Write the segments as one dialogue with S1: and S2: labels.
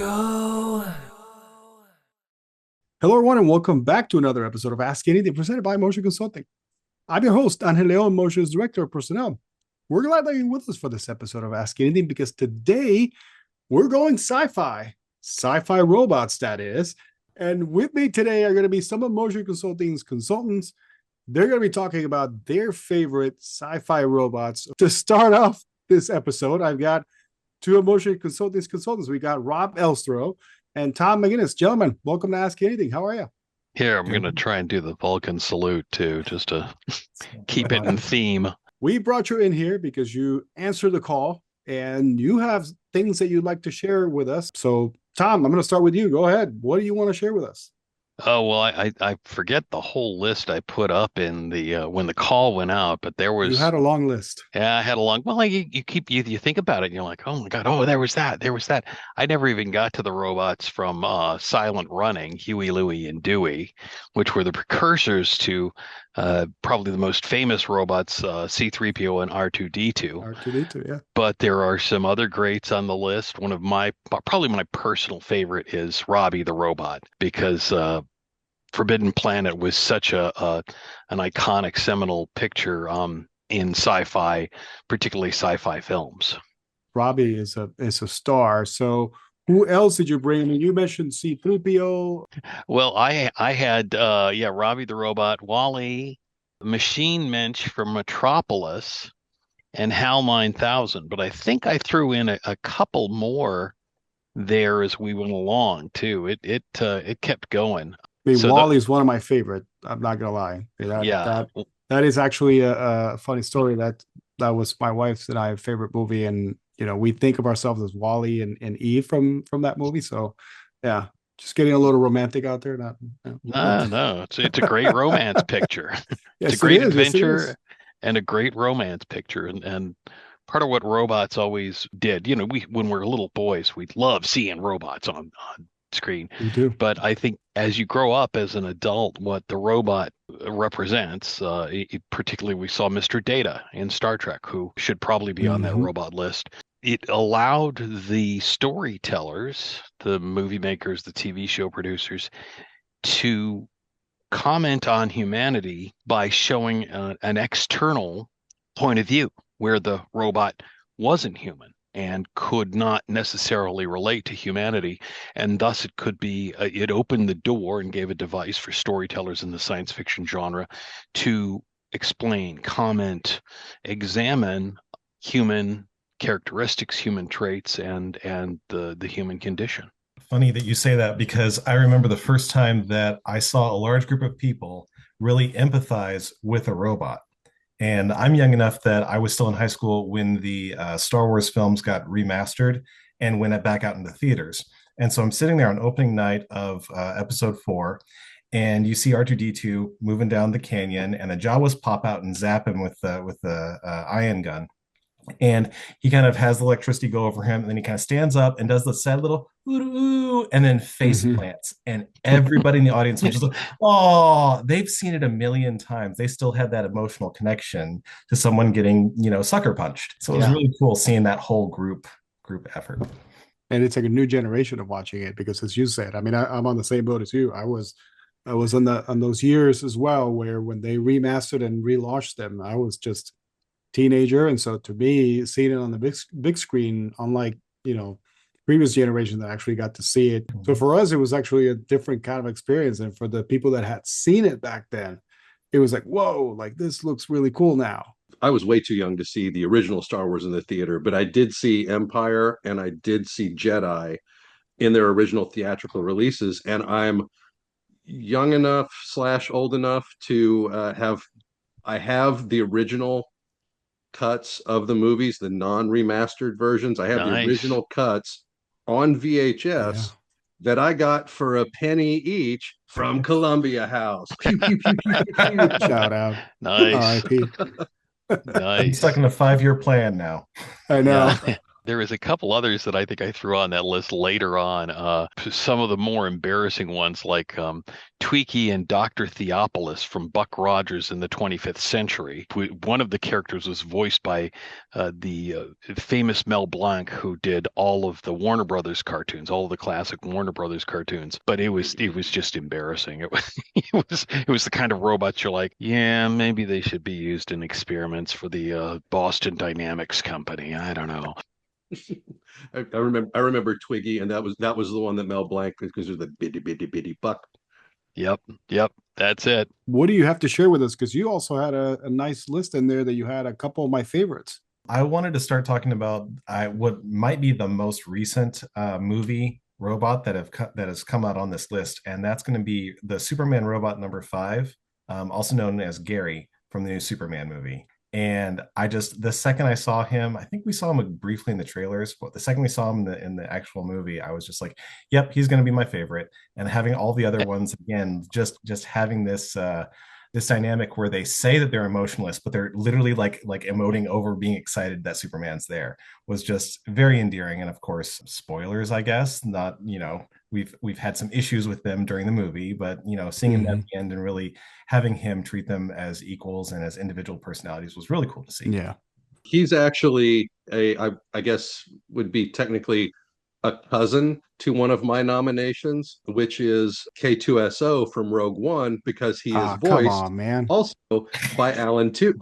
S1: go.
S2: Hello, everyone, and welcome back to another episode of Ask Anything presented by Moser Consulting. I'm your host, Angel Leon, Moser's Director of Personnel. We're glad that you're with us for this episode of Ask Anything because today we're going sci-fi robots, that is. And with me today are going to be some of Moser Consulting's consultants. They're going to be talking about their favorite sci-fi robots. To start off this episode, I've got two of Moser Consulting's consultants. We got Rob Elstro and Tom McGinnis. Gentlemen, welcome to Ask Anything. How are you?
S3: Here, I'm going to try and do the Vulcan salute too, just to keep it in theme.
S2: We brought you in here because you answered the call and you have things that you'd like to share with us. So, Tom, I'm going to start with you. Go ahead. What do you want to share with us?
S3: Oh, well, I forget the whole list I put up in the when the call went out, but there was
S2: You had a long list.
S3: Yeah, I had a long. Well, you think about it, and you're like, oh my God, oh there was that. I never even got to the robots from Silent Running, Huey, Louie, and Dewey, which were the precursors to probably the most famous robots, C-3PO and R2-D2.
S2: R2D2, yeah.
S3: But there are some other greats on the list. One of probably my personal favorite is Robbie the Robot, because Forbidden Planet was such an iconic seminal picture in sci-fi, particularly sci-fi films.
S2: Robbie is a star. So who else did you bring? I mean, you mentioned C-3PO.
S3: Well, I had Robbie the Robot, Wally, Machine Mensch from Metropolis, and HAL 9000. But I think I threw in a couple more there as we went along too. It kept going.
S2: I mean,
S3: So
S2: Wally is one of my favorite. I'm not gonna lie. That is actually a funny story. That was my wife's and I favorite movie, and we think of ourselves as Wally and Eve from that movie. So, yeah, just getting a little romantic out there.
S3: No, it's a great romance picture. It's
S2: Yes,
S3: a great
S2: it is. Yes, it
S3: adventure
S2: is.
S3: and a great romance picture, and part of what robots always did. We when we're little boys, we love seeing robots on screen.
S2: We do.
S3: But I think as you grow up as an adult, what the robot represents, particularly we saw Mr. Data in Star Trek, who should probably be on that
S2: Mhm.
S3: robot list. It allowed the storytellers, the movie makers, the TV show producers, to comment on humanity by showing an external point of view where the robot wasn't human and could not necessarily relate to humanity, and thus it could be it opened the door and gave a device for storytellers in the science fiction genre to explain, comment, examine human characteristics, human traits, and the human condition.
S4: Funny that you say that because I remember the first time that I saw a large group of people really empathize with a robot. And I'm young enough that I was still in high school when the Star Wars films got remastered and went back out into theaters. And so I'm sitting there on opening night of episode 4, and you see R2D2 moving down the canyon, and the Jawas pop out and zap him with the ion gun. And he kind of has the electricity go over him, and then he kind of stands up and does the sad little ooh, and then face
S2: Mhm.
S4: plants. And everybody in the audience was just like, oh, they've seen it a million times. They still had that emotional connection to someone getting, sucker punched. So it was
S3: Yeah.
S4: really cool seeing that whole group effort.
S2: And it's like a new generation of watching it because, as you said, I mean, I'm on the same boat as you. I was on those years as well where when they remastered and relaunched them, I was just teenager, and so to me, seeing it on the big screen, unlike previous generation that actually got to see it. So for us, it was actually a different kind of experience, and for the people that had seen it back then, it was like, whoa, like this looks really cool now.
S5: I was way too young to see the original Star Wars in the theater, but I did see Empire and I did see Jedi in their original theatrical releases. And I'm young enough slash old enough to I have the original cuts of the movies, the non-remastered versions. I have the
S3: Nice.
S5: original cuts on
S2: Yeah.
S5: VHS that I got for a penny each from Columbia House. Pew, pew, pew, pew, pew, pew.
S2: Shout out.
S3: Nice.
S2: R.I.P.
S4: I'm stuck
S3: Nice.
S4: in a 5-year plan now.
S2: I know.
S3: Yeah. There is a couple others that I think I threw on that list later on. Some of the more embarrassing ones, like Tweaky and Dr. Theopolis from Buck Rogers in the 25th Century. One of the characters was voiced by the famous Mel Blanc, who did all of the Warner Brothers cartoons, all of the classic Warner Brothers cartoons. But it was just embarrassing. It was the kind of robots you're like, yeah, maybe they should be used in experiments for the Boston Dynamics company. I don't know.
S5: I remember Twiggy, and that was the one that Mel Blanc, because it was the bitty bitty bitty buck.
S3: Yep, that's it.
S2: What do you have to share with us? Because you also had a nice list in there that you had a couple of my favorites.
S4: I wanted to start talking about what might be the most recent movie robot that has come out on this list, and that's going to be the Superman robot number 5, also known as Gary from the new Superman movie. And the second I saw him, I think we saw him briefly in the trailers, but the second we saw him in the actual movie, I was just like, yep, he's going to be my favorite. And having all the other ones, again, just having this this dynamic where they say that they're emotionless, but they're literally like emoting over being excited that Superman's there, was just very endearing. And of course, spoilers, I guess, not, we've had some issues with them during the movie, but seeing him at the end and really having him treat them as equals and as individual personalities was really cool to see.
S2: Yeah.
S5: He's actually I guess would be technically a cousin to one of my nominations, which is K2SO from Rogue One, because he is
S2: come
S5: voiced
S2: on, man.
S5: also by Alan Tudyk.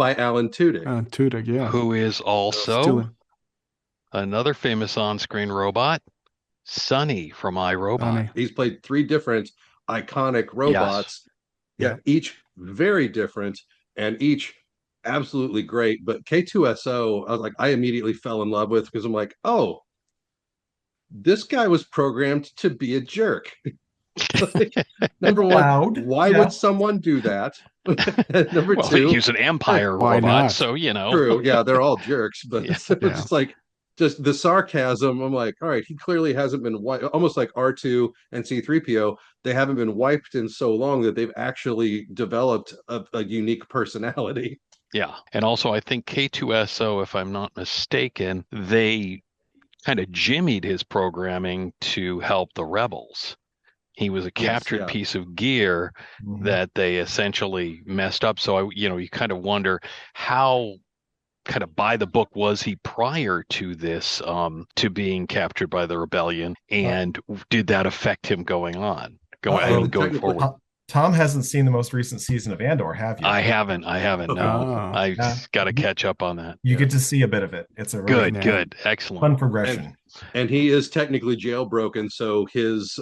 S2: Tudyk, yeah.
S3: Who is also another famous on-screen robot, Sonny from iRobot.
S2: Sonny.
S5: He's played 3 different iconic robots, each very different and each absolutely great. But K2SO, I was like, I immediately fell in love with, because I'm like, oh, this guy was programmed to be a jerk. Like, number one, why would someone do that? Number two,
S3: he's an Empire robot,
S2: not?
S3: so
S5: True, yeah, they're all jerks, but just like the sarcasm. I'm like, all right, he clearly hasn't been wiped, almost like R2 and C3PO. They haven't been wiped in so long that they've actually developed a unique personality.
S3: Yeah, and also I think K2SO, if I'm not mistaken, they kind of jimmied his programming to help the rebels. He was a captured piece of gear that they essentially messed up. So you kind of wonder how kind of by the book was he prior to this, to being captured by the rebellion, and did that affect him going forward?
S4: Tom hasn't seen the most recent season of Andor, have you?
S3: I haven't. No, I've got to catch up on that.
S4: You get to see a bit of it. It's a really
S3: good, excellent,
S4: fun progression.
S5: And he is technically jailbroken, so his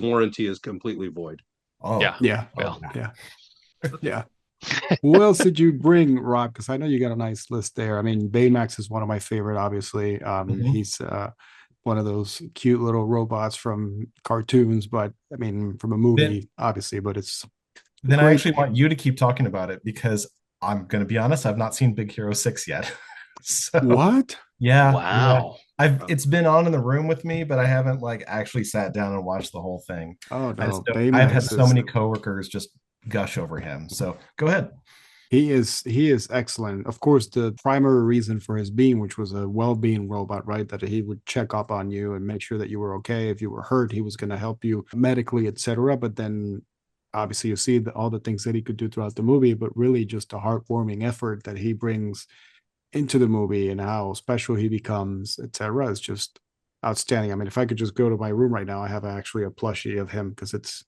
S5: warranty is completely void.
S2: Oh yeah. Who else did you bring, Rob? Because I know you got a nice list there. I mean, Baymax is one of my favorite. Obviously, he's one of those cute little robots from cartoons, but I mean, from a movie, obviously. But it's
S4: then great. I actually want you to keep talking about it, because I'm going to be honest, I've not seen Big Hero 6 yet. So,
S2: what?
S4: Yeah.
S3: Wow.
S4: Yeah. It's been on in the room with me, but I haven't actually sat down and watched the whole thing.
S2: Oh no!
S4: I've had so many coworkers just gush over him. So go ahead.
S2: He is excellent. Of course, the primary reason for his being, which was a well-being robot, right? That he would check up on you and make sure that you were okay. If you were hurt, he was going to help you medically, etc. But then obviously you see all the things that he could do throughout the movie, but really just a heartwarming effort that he brings into the movie and how special he becomes, etc. is just outstanding. I mean, if I could just go to my room right now, I have actually a plushie of him, because it's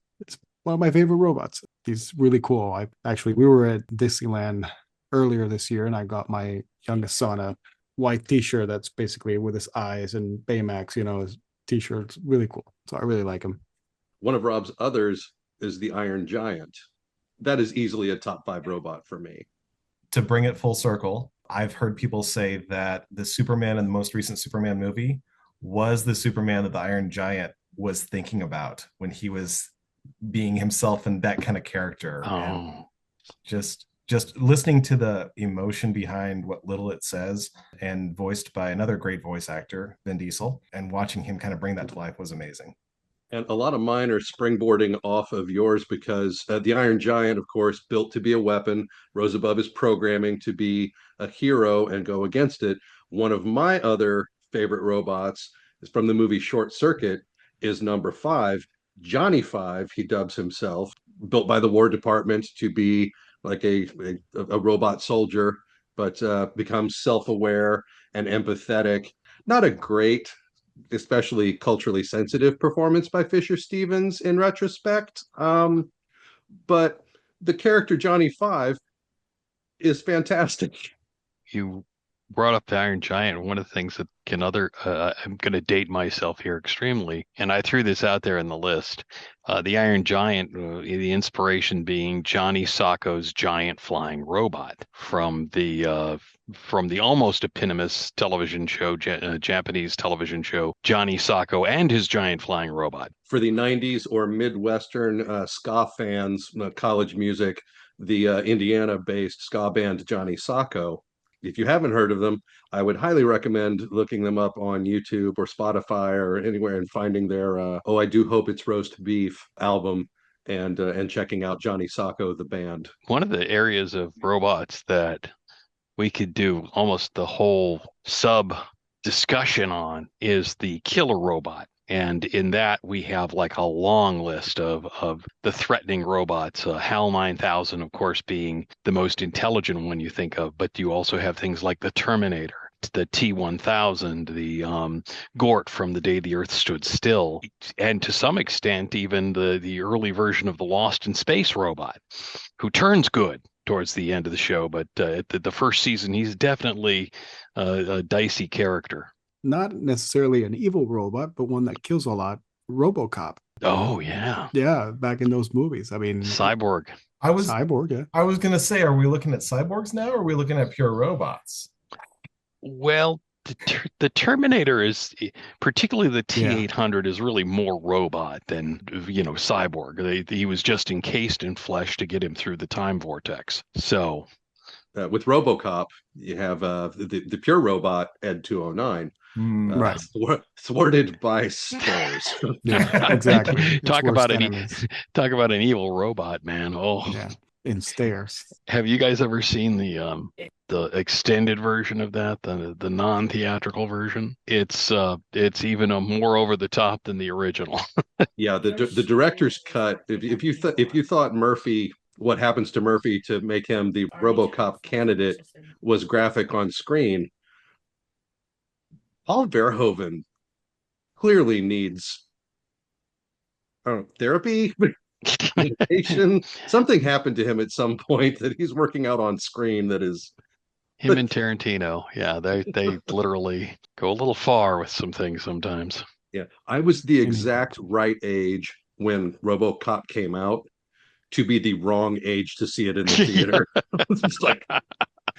S2: one of my favorite robots. He's really cool. We were at Disneyland earlier this year, and I got my youngest son a white t-shirt that's basically with his eyes and Baymax, his t-shirt's really cool. So I really like him.
S5: One of Rob's others is the Iron Giant. That is easily a top 5 robot for me.
S4: To bring it full circle, I've heard people say that the Superman in the most recent Superman movie was the Superman that the Iron Giant was thinking about when he was being himself and that kind of character. And just listening to the emotion behind what little it says, and voiced by another great voice actor, Vin Diesel, and watching him kind of bring that to life was amazing.
S5: And a lot of mine are springboarding off of yours, because the Iron Giant, of course, built to be a weapon, rose above his programming to be a hero and go against it. One of my other favorite robots is from the movie Short Circuit, is number 5, Johnny 5, he dubs himself, built by the War Department to be like a robot soldier, but becomes self-aware and empathetic. Not a great, especially culturally sensitive performance by Fisher Stevens in retrospect. But the character Johnny 5 is fantastic.
S3: You brought up the Iron Giant. One of the things that I'm going to date myself here extremely, and I threw this out there in the list. The Iron Giant, the inspiration being Johnny Sacco's giant flying robot from the almost eponymous television show, Japanese television show, Johnny Sacco and his giant flying robot.
S5: For the 90s or Midwestern ska fans, college music, the Indiana-based ska band Johnny Sacco. If you haven't heard of them, I would highly recommend looking them up on YouTube or Spotify or anywhere and finding their "Oh, I Do Hope It's Roast Beef" album and checking out Johnny Sacco, the band.
S3: One of the areas of robots that we could do almost the whole sub discussion on is the killer robot. And in that, we have like a long list of the threatening robots. HAL 9000, of course, being the most intelligent one you think of, but you also have things like the Terminator, the T-1000, the Gort from The Day the Earth Stood Still, and to some extent, even the early version of the Lost in Space robot, who turns good towards the end of the show. But the first season, he's definitely a dicey character.
S2: Not necessarily an evil robot, but one that kills a lot. RoboCop.
S3: Oh yeah,
S2: yeah, back in those movies. I mean,
S3: Cyborg.
S2: Cyborg. Yeah,
S4: I was gonna say, are we looking at cyborgs now, or are we looking at pure robots?
S3: Well, the Terminator is, particularly the T-800, is really more robot than cyborg. He was just encased in flesh to get him through the time vortex. So,
S5: with RoboCop, you have the pure robot Ed 209.
S2: Right.
S5: Thwarted by stairs.
S2: Yeah, exactly.
S3: Talk about an evil robot, man. Oh
S2: yeah, in stairs.
S3: Have you guys ever seen the extended version of that, the non-theatrical version? It's even more over the top than the original.
S5: Yeah, the director's cut. If you thought Murphy, what happens to Murphy to make him the RoboCop candidate, was graphic on screen, Paul Verhoeven clearly needs therapy, medication. Something happened to him at some point that he's working out on screen that is.
S3: Him and Tarantino, yeah, they literally go a little far with some things sometimes.
S5: Yeah, I was the exact right age when RoboCop came out to be the wrong age to see it in the theater. It's like,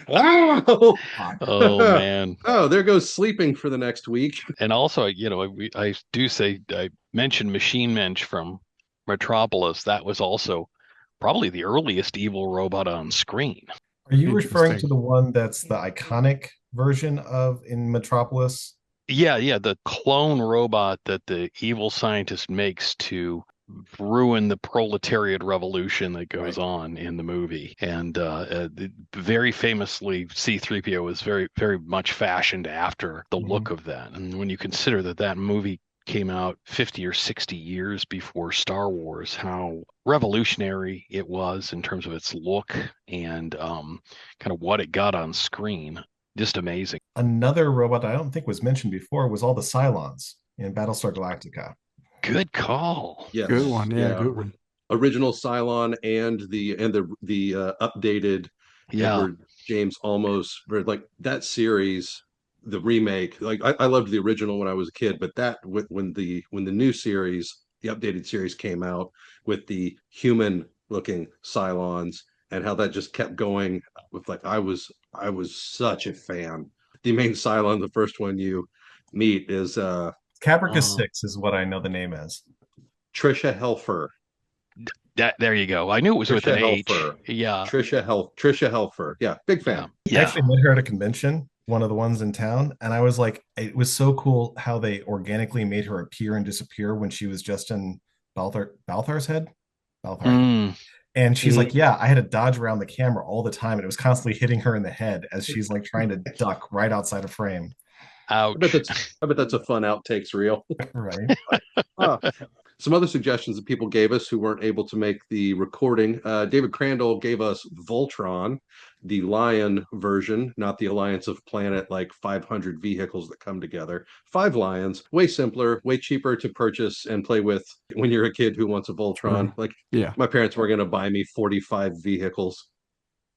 S5: wow.
S3: Oh man.
S5: Oh, there goes sleeping for the next week.
S3: And also, I do say, I mentioned Machine Mensch from Metropolis. That was also probably the earliest evil robot on screen.
S4: Are you referring to the one that's the iconic version of in Metropolis?
S3: Yeah, the clone robot that the evil scientist makes to ruin the proletariat revolution that goes on in the movie. And very famously, C-3PO was very, very much fashioned after the look of that. And when you consider that movie came out 50 or 60 years before Star Wars, how revolutionary it was in terms of its look and kind of what it got on screen. Just amazing.
S4: Another robot I don't think was mentioned before was all the Cylons in Battlestar Galactica.
S3: Good call.
S5: Yes.
S2: Good one. Yeah, good one.
S5: Original Cylon and the updated Edward James Olmos, like that series, the remake. Like I loved the original when I was a kid, but that when the new series, the updated series came out with the human looking Cylons and how that just kept going with, like, I was such a fan. The main Cylon, the first one you meet, is
S4: Caprica 6 is what I know the name is.
S5: Trisha Helfer.
S3: There you go. I knew it was with an H. Yeah.
S5: Trisha Helfer. Yeah, big fan.
S3: Yeah.
S4: I actually met her at a convention, one of the ones in town, and I was like, it was so cool how they organically made her appear and disappear when she was just in Balthar's head. Balthar. And she's
S5: Mhm.
S4: like, yeah, I had to dodge around the camera all the time, and it was constantly hitting her in the head as she's like trying to duck right outside of frame.
S5: I bet
S3: Ouch.
S5: that's I bet that's a fun outtakes reel.
S4: Right.
S5: Ah, some other suggestions that people gave us who weren't able to make the recording. David Crandall gave us Voltron, the Lion version, not the Alliance of Planet, like 500 vehicles that come together. 5 lions, way simpler, way cheaper to purchase and play with when you're a kid who wants a Voltron.
S2: Sure.
S5: Like
S2: Yeah.
S5: my parents were going to buy me 45 vehicles.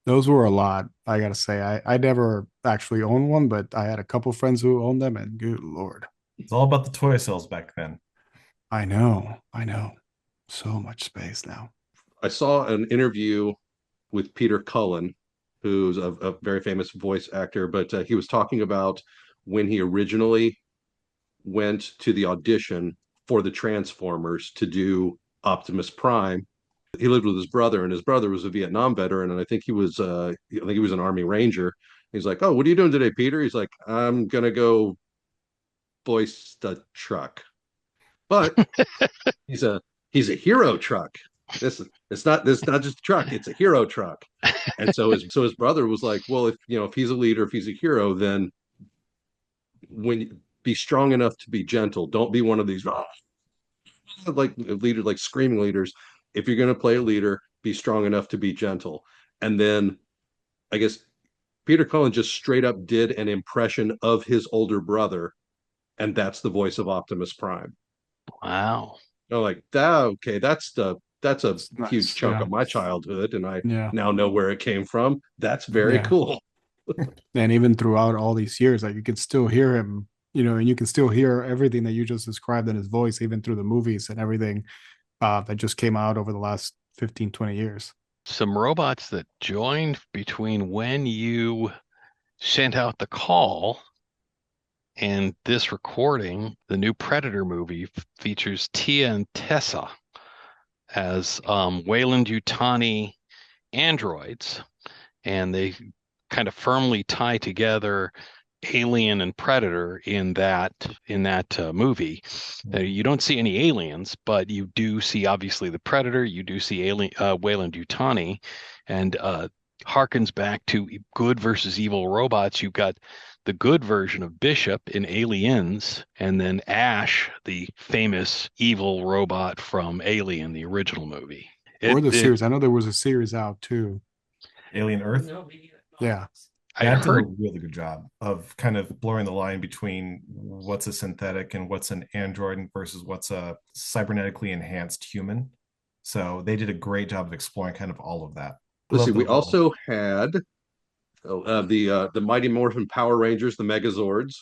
S2: Those were a lot. I gotta say, I never actually owned one, but I had a couple friends who owned them, and good Lord.
S4: It's all about the toy sales back then.
S2: I know. I know. So much space now.
S5: I saw an interview with Peter Cullen, who's a very famous voice actor, but he was talking about when he originally went to the audition for the Transformers to do Optimus Prime. He lived with his brother, and his brother was a Vietnam veteran, and I think he was an Army Ranger. He's like, "Oh, what are you doing today, Peter?" He's like, "I'm gonna go voice the truck," but he's a he's a hero truck. This not just a truck; it's a hero truck. And so his brother was like, "Well, if he's a leader, if he's a hero, then when be strong enough to be gentle. Don't be one of these like leaders, like screaming leaders. If you're going to play a leader, be strong enough to be gentle." And then I guess Peter Cullen just straight up did an impression of his older brother, and that's the voice of Optimus Prime.
S3: Wow.
S5: I'm like, that okay, that's a
S2: It's
S5: huge
S2: nice.
S5: chunk
S2: Yeah.
S5: of my childhood, and I
S2: Yeah.
S5: now know where it came from. That's very
S2: Yeah.
S5: cool.
S2: And even throughout all these years, like you can still hear him, and you can still hear everything that you just described in his voice, even through the movies and everything that just came out over the last 15, 20 years.
S3: Some robots that joined between when you sent out the call and this recording. The new Predator movie features Tia and Tessa as Weyland-Yutani androids, and they kind of firmly tie together Alien and Predator in that movie. You don't see any aliens, but you do see obviously the Predator. You do see alien Weyland-Yutani, and harkens back to good versus evil robots. You've got the good version of Bishop in Aliens, and then Ash, the famous evil robot from Alien, the original movie.
S2: Or
S3: It,
S2: the
S3: it
S2: series. I know there was a series out too.
S4: Alien Earth.
S2: Yeah.
S3: I
S4: That did a
S3: heard
S4: really good job of kind of blurring the line between what's a synthetic and what's an android versus what's a cybernetically enhanced human. So they did a great job of exploring kind of all of that.
S5: Let's see.
S4: Love the
S5: We
S4: little.
S5: also had the Mighty Morphin Power Rangers, the Megazords,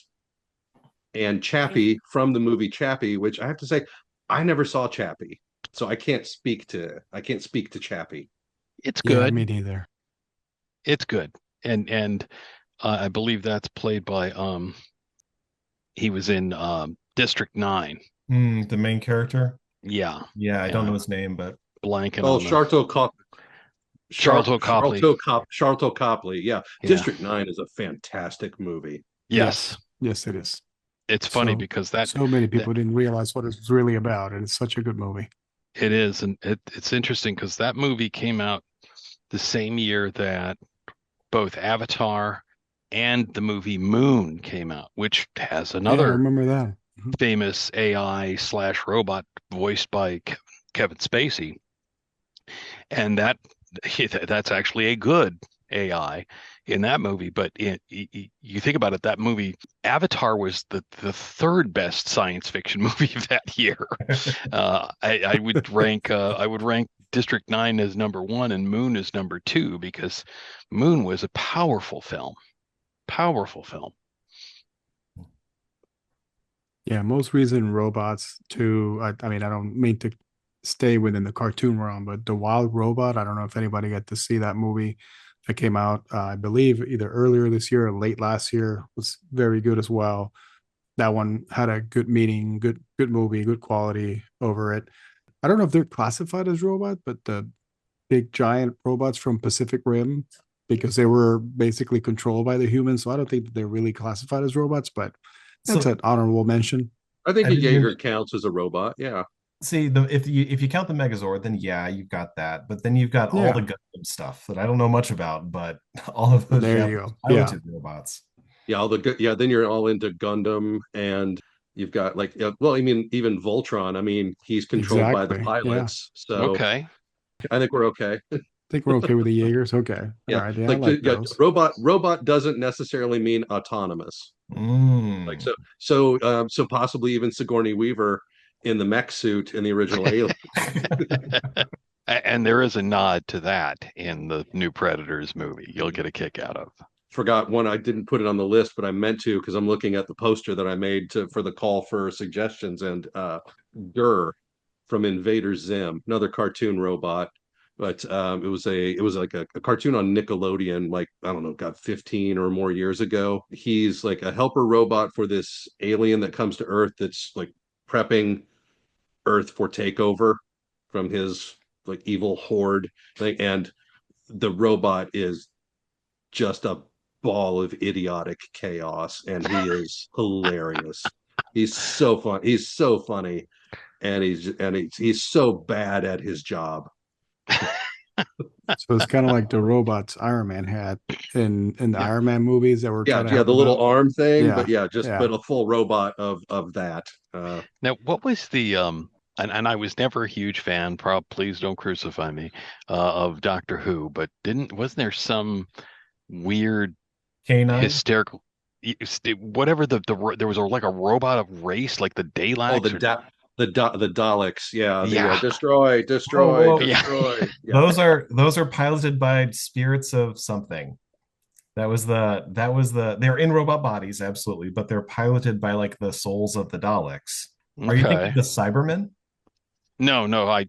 S5: and Chappie from the movie Chappie, which I have to say, I never saw Chappie, so I can't speak to Chappie.
S3: it's
S2: Yeah,
S3: good.
S2: me neither.
S3: It's good, and I believe that's played by he was in District 9.
S4: The main character.
S3: Yeah,
S4: Yeah, I don't know
S3: yeah.
S4: his name, but
S3: Blanking
S5: Oh,
S3: on the Charlton Copley.
S5: Charlton Copley. Yeah,
S3: Yeah.
S5: District 9 is a fantastic movie.
S3: Yes.
S2: Yes, it is.
S3: It's funny
S2: So
S3: because that
S2: so many
S3: that
S2: people didn't realize what it's really about, and it's such a good movie.
S3: it is, and it's interesting because that movie came out the same year that both Avatar and the movie Moon came out, which has
S2: Yeah, I
S3: another
S2: remember that. Mhm.
S3: famous AI slash robot voiced by Kevin Spacey, and that's actually a good AI in that movie. But you think about it, that movie Avatar was the third best science fiction movie of that year. I would rank District 9 as number one and Moon as number two, because Moon was a powerful film. Powerful film.
S2: Yeah, most recent robots too. I mean, I don't mean to stay within the cartoon realm, but the Wild Robot. I don't know if anybody got to see that movie that came out. I believe either earlier this year or late last year. Was very good as well. That one had a good meaning, good movie, good quality over it. I don't know if they're classified as robot, but the big giant robots from Pacific Rim, because they were basically controlled by the humans. So I don't think that they're really classified as robots, but that's
S4: so
S2: an honorable mention.
S5: I think
S4: I
S5: a
S4: didn't
S5: Jaeger
S4: mention,
S5: counts as a robot. Yeah.
S4: See, if you count the Megazord, then yeah, you've got that. But then you've got all
S2: Yeah,
S4: the Gundam stuff that I don't know much about, but all of those
S2: there you
S4: Japanese
S2: go. Yeah,
S4: piloted robots.
S5: Yeah, then you're all into Gundam, and you've got like well, I mean, even Voltron. I mean, he's controlled by the
S2: exactly. Yeah, I
S5: pilots, so
S3: Okay.
S5: I think we're okay.
S2: think we're okay with the Jaegers. Okay, all
S5: Yeah,
S2: right. Yeah, I
S5: like
S2: like
S5: yeah,
S2: those.
S5: robot doesn't necessarily mean autonomous. Like
S4: Mm.
S5: so possibly even Sigourney Weaver in the mech suit in the original Alien.
S3: And there is a nod to that in the new Predators movie. You'll get a kick out of.
S5: Forgot one. I didn't put it on the list, but I meant to because I'm looking at the poster that I made for the call for suggestions, and Gur from Invader Zim, another cartoon robot. But it was like a cartoon on Nickelodeon, like I don't know, got 15 or more years ago. He's like a helper robot for this alien that comes to Earth that's like prepping Earth for takeover from his like evil horde thing, and the robot is just a ball of idiotic chaos, and he is hilarious. He's so fun. He's so funny, and he's so bad at his job.
S2: So it's kind of like the robots Iron Man had in the
S5: Yeah,
S2: Iron Man movies that were
S5: yeah,
S2: trying to
S5: yeah.
S2: help
S5: The
S2: him
S5: little
S2: out.
S5: arm thing, but
S2: Yeah,
S5: yeah, just
S2: yeah.
S5: but a full robot of that.
S3: Now, what was the and I was never a huge fan, please don't crucify me, of Doctor Who, but wasn't there some weird
S4: K9.
S3: hysterical whatever there was like a robot of race like the
S5: Oh,
S3: Daleks or
S5: the Daleks. Yeah, the
S3: yeah.
S5: destroy,
S4: Oh,
S5: destroy,
S4: well,
S3: Yeah.
S5: destroy. Yeah,
S4: those are piloted by spirits of something. They're in robot bodies, absolutely, but they're piloted by like the souls of the Daleks. Are you thinking
S3: Okay.
S4: the Cybermen?
S3: No,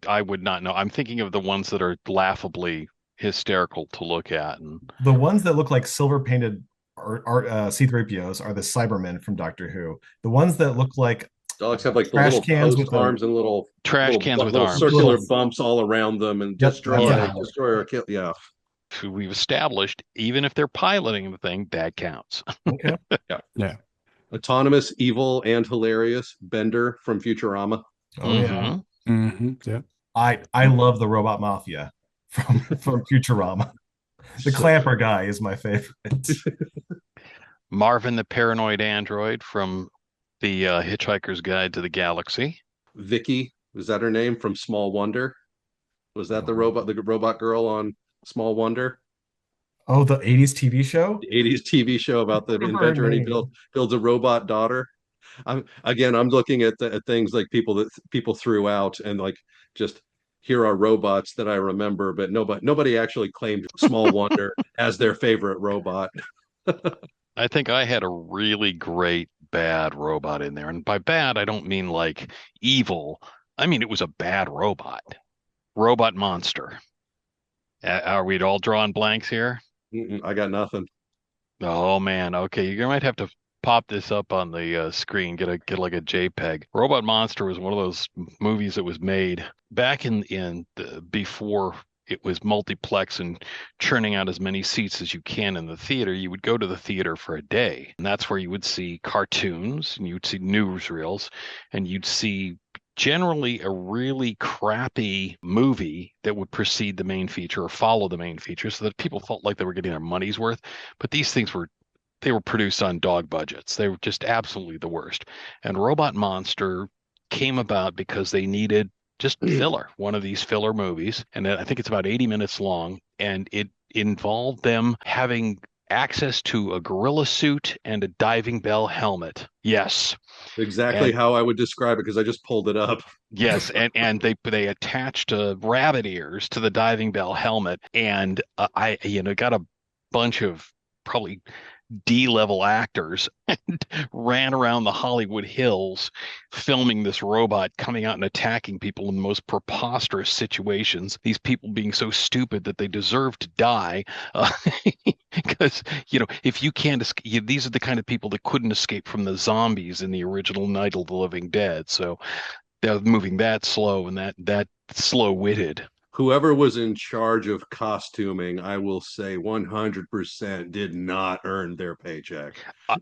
S3: I would not know. I'm thinking of the ones that are laughably hysterical to look at and
S4: The ones that look like silver painted C-3POs are the Cybermen from Doctor Who. The ones that look like
S5: Daleks have like the
S4: trash
S5: little
S4: cans
S5: post
S4: with a
S5: arms and
S3: trash cans with
S5: little
S3: arms.
S5: circular
S4: little.
S5: bumps all around them, and
S4: Yep, that's the
S5: destroy,
S3: Yeah.
S4: Dalek.
S5: destroy or kill. Yeah,
S3: We've established even if they're piloting the thing, that counts.
S4: Okay.
S5: yeah.
S2: Yeah.
S5: Autonomous, evil, and hilarious. Bender from Futurama.
S4: Oh yeah.
S3: Hmm.
S2: Yeah.
S4: I love the Robot Mafia from Futurama. The
S5: So
S4: Clamper guy is my favorite.
S3: Marvin the paranoid android from the Hitchhiker's Guide to the Galaxy.
S5: Vicky, was that her name from Small Wonder? Was that the robot girl on Small Wonder?
S4: Oh, the 80s TV show?
S5: The 80s TV show about the
S4: Remember her
S5: inventor, and he
S4: name.
S5: builds a robot daughter. I'm looking at things like people threw out, and like just here are robots that I remember, but nobody actually claimed Small Wonder as their favorite robot.
S3: I think I had a really great bad robot in there. And by bad, I don't mean like evil. I mean, it was a bad robot. Robot monster. Are we all drawing blanks here?
S5: I got nothing.
S3: Oh man, okay. You might have to pop this up on the screen. Get like a JPEG. Robot Monster was one of those movies that was made back before it was multiplex and churning out as many seats as you can in the theater. You would go to the theater for a day, and that's where you would see cartoons and you'd see newsreels, and you'd see generally a really crappy movie that would precede the main feature or follow the main feature so that people felt like they were getting their money's worth. But these things were produced on dog budgets. They were just absolutely the worst. And Robot Monster came about because they needed just filler, one of these filler movies. And I think it's about 80 minutes long. And it involved them having access to a gorilla suit and a diving bell helmet. Yes.
S5: Exactly
S3: And
S5: how I would describe it because I just pulled it up.
S3: yes, and they attached rabbit ears to the diving bell helmet, and I got a bunch of probably D-level actors and ran around the Hollywood Hills filming this robot coming out and attacking people in the most preposterous situations. These people being so stupid that they deserve to die. Because, if you can't escape, these are the kind of people that couldn't escape from the zombies in the original Night of the Living Dead. So they're moving that slow and that slow-witted.
S5: whoever was in charge of costuming, I will say 100% did not earn their paycheck.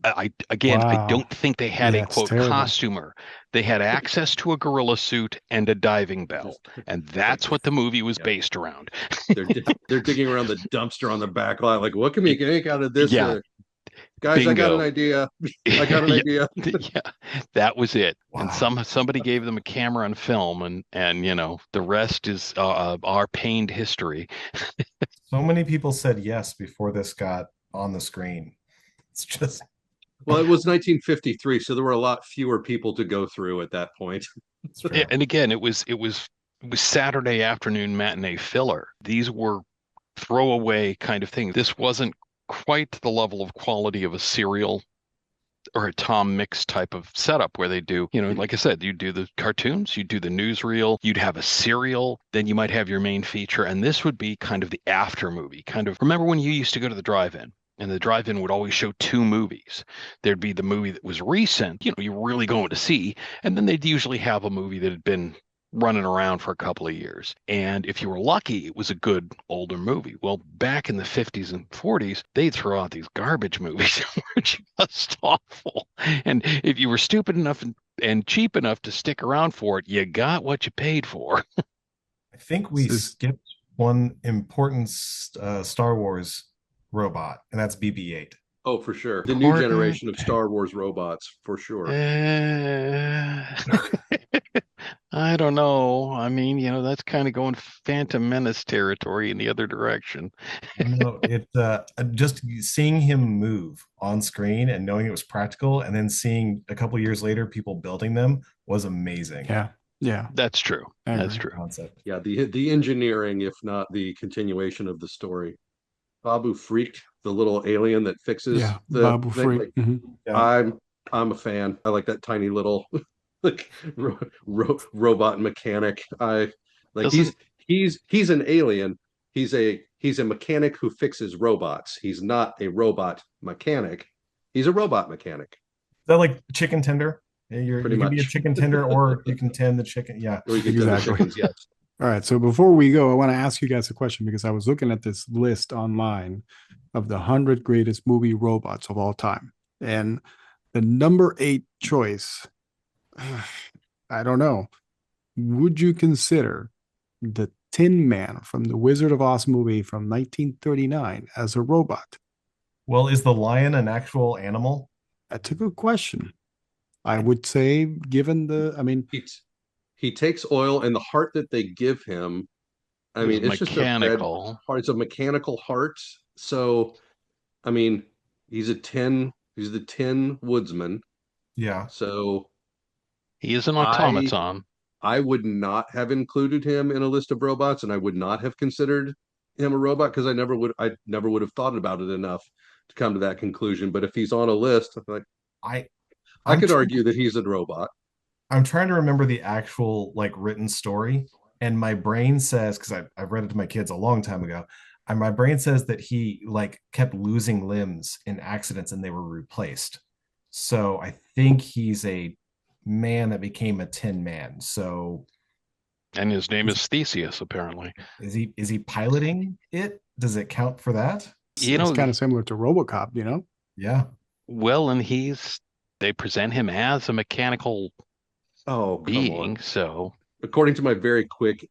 S3: I
S2: Wow.
S3: don't think they had a
S2: Yeah, it's
S3: quote
S2: terrible.
S3: costumer. They had access to a gorilla suit and a diving bell, and that's what the movie was
S5: Yeah.
S3: based around.
S5: They're digging around the dumpster on the back lot, like, what can we make out of this?
S3: Yeah,
S5: Guys, I got an
S3: bingo.
S5: idea. I got an
S3: Yeah,
S5: idea.
S3: yeah, that was it. And
S2: Wow.
S3: somebody gave them a camera and film, and the rest is our pained history.
S4: So many people said yes before this got on the screen. It's just
S5: Well, it was 1953, so there were a lot fewer people to go through at that point.
S4: true.
S3: And again, it was Saturday afternoon matinee filler. These were throwaway kind of things. This wasn't quite the level of quality of a serial or a Tom Mix type of setup where they do, like I said, you do the cartoons, you do the newsreel, you'd have a serial, then you might have your main feature, and this would be kind of the after movie. Kind of remember when you used to go to the drive-in? And the drive-in would always show two movies. There'd be the movie that was recent, you're really going to see, and then they'd usually have a movie that had been running around for a couple of years. And if you were lucky, it was a good older movie. Well, back in the 50s and 40s, they'd throw out these garbage movies that were just awful. And if you were stupid enough and cheap enough to stick around for it, you got what you paid for.
S4: I think we
S2: This is-
S4: skipped one important Star Wars robot, and that's BB-8.
S5: Oh, for sure. The new generation of Star Wars robots, for sure.
S3: I don't know. I mean, that's kind of going Phantom Menace territory in the other direction.
S4: No, it just seeing him move on screen and knowing it was practical, and then seeing a couple years later people building them was amazing.
S2: Yeah. Yeah.
S3: That's true.
S2: I
S3: That's
S2: agree.
S3: true.
S4: Concept.
S5: Yeah, the engineering, if not the continuation of the story. Babu Freak, the little alien that fixes
S2: Yeah.
S5: the
S2: Babu
S5: thing,
S2: Freak.
S5: like,
S2: Mhm.
S4: Yeah.
S5: I'm a fan. I like that tiny little like robot mechanic. I like
S3: Doesn't
S5: he's an alien. He's a mechanic who fixes robots. He's not a robot mechanic. He's a robot mechanic.
S4: Is that like chicken tender? You
S5: Pretty
S4: can be a
S5: much.
S4: chicken tender, or you can tend the chicken. Yeah.
S5: Or you can tend the
S2: Exactly.
S5: chickens, yes.
S2: All right. So before we go, I want to ask you guys a question because I was looking at this list online of the 100 greatest movie robots of all time. And the number 8 choice, I don't know. Would you consider the Tin Man from the Wizard of Oz movie from 1939 as a robot?
S4: Well, is the lion an actual animal?
S2: That's a good question. I would say, given
S5: He takes oil, and the heart that they give him, I
S3: is
S5: mean, it's just a red
S3: mechanical.
S5: heart. It's a mechanical heart. So, I mean, he's the tin woodsman.
S4: Yeah.
S5: So
S3: He is an automaton.
S5: I would not have included him in a list of robots, and I would not have considered him a robot because I never would have thought about it enough to come to that conclusion. But if he's on a list, like
S4: I
S5: I could
S4: tr-
S5: argue that he's a robot.
S4: I'm trying to remember the actual like written story, and my brain says, because I've read it to my kids a long time ago, and my brain says that he like kept losing limbs in accidents and they were replaced. So I think he's a man that became a tin man. So
S3: And his name is Theseus, apparently.
S4: is he piloting it? Does it count for that?
S2: it's kind of similar to RoboCop,
S4: Yeah.
S3: Well, and they present him as a mechanical
S5: Oh, come
S3: being,
S5: on.
S3: so
S5: According to my very quick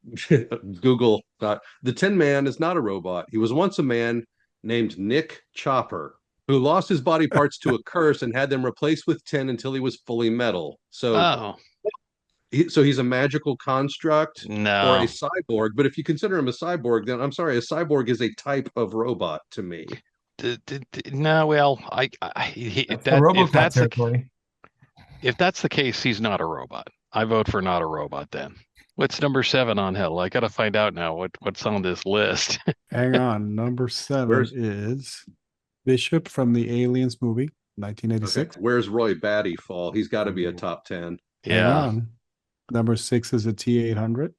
S5: Google thought, the Tin Man is not a robot. He was once a man named Nick Chopper who lost his body parts to a curse and had them replaced with tin until he was fully metal. So, so he's a magical construct or
S3: no.
S5: a cyborg. But if you consider him a cyborg, then I'm sorry, a cyborg is a type of robot to me.
S3: No, well,
S4: That's the RoboCop territory.
S3: if that's the case, he's not a robot. I vote for not a robot then. What's number 7 on Hill? I gotta find out now what's on this list.
S2: Hang on. Number 7 is Bishop from the Aliens movie, 1986.
S5: Okay. Where's Roy Batty fall? He's got to be a top 10.
S2: Hang on. Number 6 is a T-800.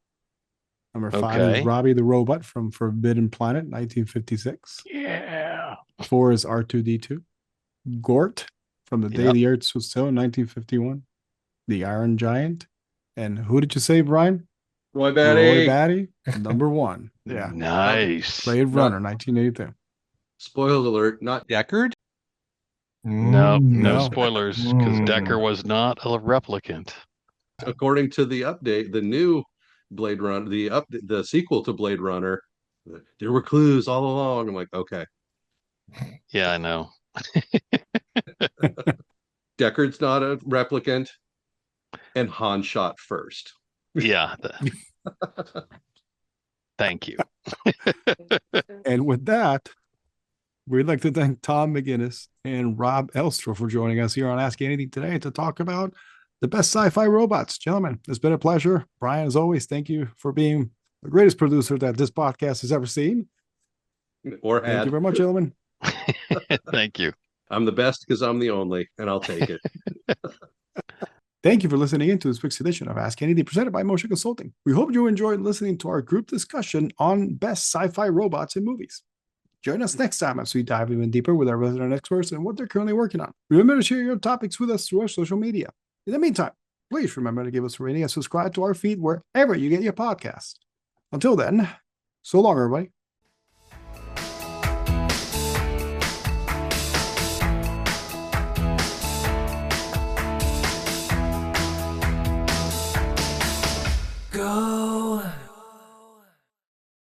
S2: Number 5
S3: Okay.
S2: is Robbie the Robot from Forbidden Planet, 1956.
S3: Yeah.
S2: 4 is R2-D2. Gort from The Day
S3: Yep.
S2: the Earth Was Still, 1951. The Iron Giant. And who did you say, Brian?
S5: Roy
S2: Roy
S5: Batty.
S2: Batty, number one. Yeah.
S3: Nice.
S2: Blade Runner, 1982.
S5: Spoiler alert, not Deckard.
S3: No
S2: No.
S3: spoilers, because
S4: Mm.
S3: Decker was not a replicant.
S5: According to the update, the new Blade Runner, the sequel to Blade Runner, there were clues all along. I'm like, okay,
S3: Yeah, I know.
S5: Deckard's not a replicant, and Han shot first.
S3: Yeah. Thank you.
S2: And with that, we'd like to thank Tom McGinnis and Rob Elster for joining us here on Ask Anything today to talk about the best sci-fi robots. Gentlemen, it's been a pleasure. Brian, as always, thank you for being the greatest producer that this podcast has ever seen.
S5: Or
S2: Thank you
S5: had.
S2: very much, gentlemen.
S3: Thank you.
S5: I'm the best because I'm the only, and I'll take it.
S2: Thank you for listening in to this week's edition of Ask Anything presented by Moser Consulting. We hope you enjoyed listening to our group discussion on best sci-fi robots in movies. Join us next time as we dive even deeper with our resident experts and what they're currently working on. Remember to share your topics with us through our social media. In the meantime, please remember to give us a rating and subscribe to our feed wherever you get your podcast. Until then, so long, everybody.
S1: Go